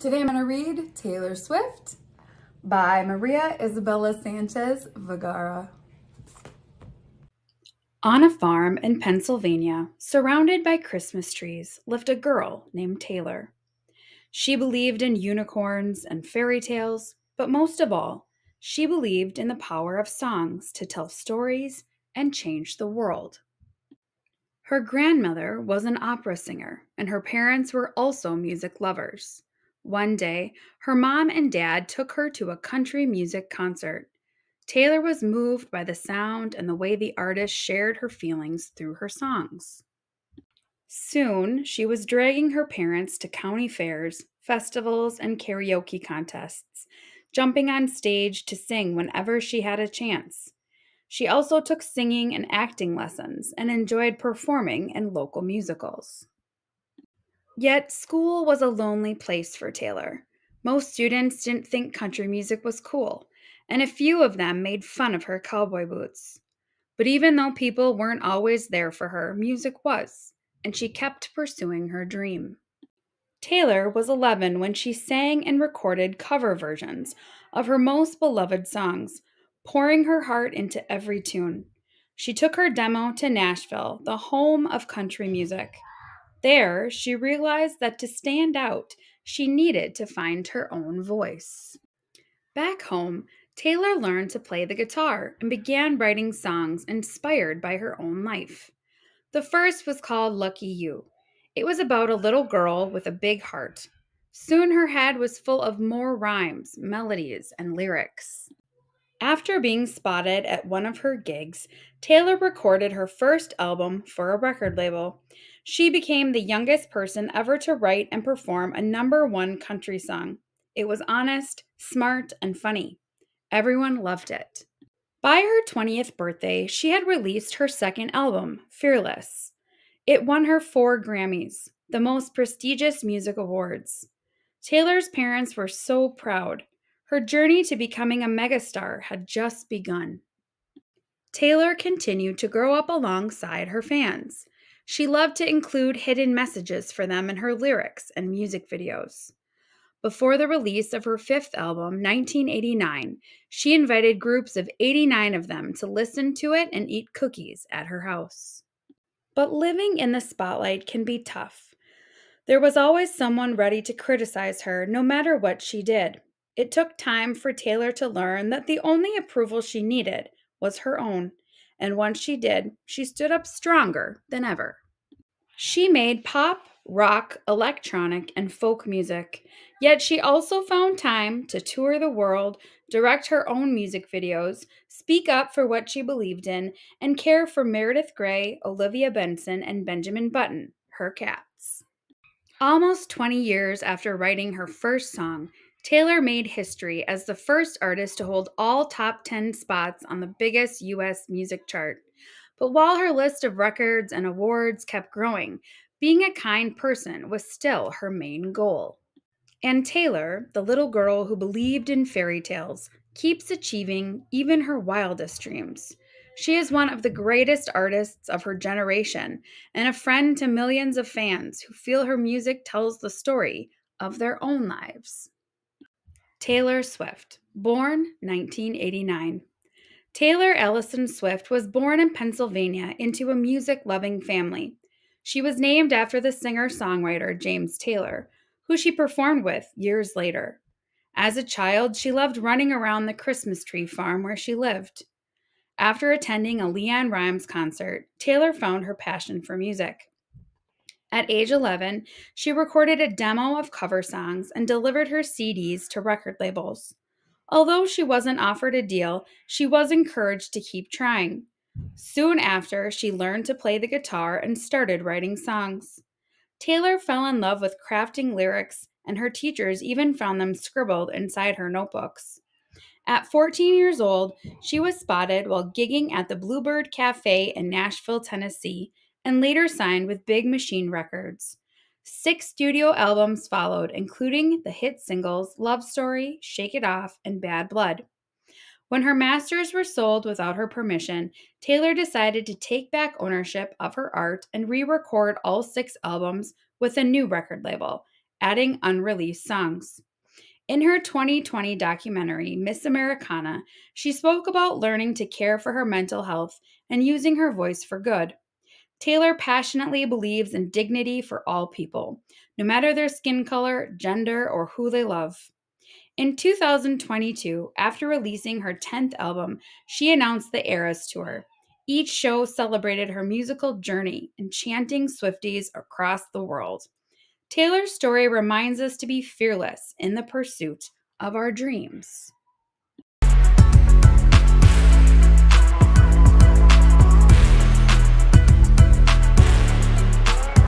Today I'm going to read Taylor Swift by Maria Isabella Sanchez Vergara. On a farm in Pennsylvania, surrounded by Christmas trees, lived a girl named Taylor. She believed in unicorns and fairy tales, but most of all, she believed in the power of songs to tell stories and change the world. Her grandmother was an opera singer, and her parents were also music lovers. One day, her mom and dad took her to a country music concert. Taylor was moved by the sound and the way the artist shared her feelings through her songs. Soon, she was dragging her parents to county fairs, festivals, and karaoke contests, jumping on stage to sing whenever she had a chance. She also took singing and acting lessons and enjoyed performing in local musicals. Yet, school was a lonely place for Taylor. Most students didn't think country music was cool, and a few of them made fun of her cowboy boots. But even though people weren't always there for her, music was, and she kept pursuing her dream. Taylor was 11 when she sang and recorded cover versions of her most beloved songs, pouring her heart into every tune. She took her demo to Nashville, the home of country music. There, she realized that to stand out, she needed to find her own voice. Back home, Taylor learned to play the guitar and began writing songs inspired by her own life. The first was called Lucky You. It was about a little girl with a big heart. Soon her head was full of more rhymes, melodies, and lyrics. After being spotted at one of her gigs, Taylor recorded her first album for a record label. She became the youngest person ever to write and perform a #1 country song. It was honest, smart, and funny. Everyone loved it. By her 20th birthday, she had released her second album, Fearless. It won her 4 Grammys, the most prestigious music awards. Taylor's parents were so proud. Her journey to becoming a megastar had just begun. Taylor continued to grow up alongside her fans. She loved to include hidden messages for them in her lyrics and music videos. Before the release of her 5th album, 1989, she invited groups of 89 of them to listen to it and eat cookies at her house. But living in the spotlight can be tough. There was always someone ready to criticize her no matter what she did. It took time for Taylor to learn that the only approval she needed was her own, and once she did, she stood up stronger than ever. She made pop, rock, electronic, and folk music, yet she also found time to tour the world, direct her own music videos, speak up for what she believed in, and care for Meredith Grey, Olivia Benson, and Benjamin Button, her cats. Almost 20 years after writing her first song, Taylor made history as the first artist to hold all top 10 spots on the biggest U.S. music chart. But while her list of records and awards kept growing, being a kind person was still her main goal. And Taylor, the little girl who believed in fairy tales, keeps achieving even her wildest dreams. She is one of the greatest artists of her generation and a friend to millions of fans who feel her music tells the story of their own lives. Taylor Swift, born 1989. Taylor Allison Swift was born in Pennsylvania into a music-loving family. She was named after the singer-songwriter James Taylor, who she performed with years later. As a child, she loved running around the Christmas tree farm where she lived. After attending a LeAnn Rimes concert, Taylor found her passion for music. At age 11, she recorded a demo of cover songs and delivered her CDs to record labels. Although she wasn't offered a deal, she was encouraged to keep trying. Soon after, she learned to play the guitar and started writing songs. Taylor fell in love with crafting lyrics, and her teachers even found them scribbled inside her notebooks. At 14 years old, she was spotted while gigging at the Bluebird Cafe in Nashville, Tennessee, and later signed with Big Machine Records. 6 studio albums followed, including the hit singles Love Story, Shake It Off, and Bad Blood. When her masters were sold without her permission, Taylor decided to take back ownership of her art and re-record all 6 albums with a new record label, adding unreleased songs. In her 2020 documentary, Miss Americana, she spoke about learning to care for her mental health and using her voice for good. Taylor passionately believes in dignity for all people, no matter their skin color, gender, or who they love. In 2022, after releasing her 10th album, she announced the Eras Tour. Each show celebrated her musical journey, enchanting Swifties across the world. Taylor's story reminds us to be fearless in the pursuit of our dreams.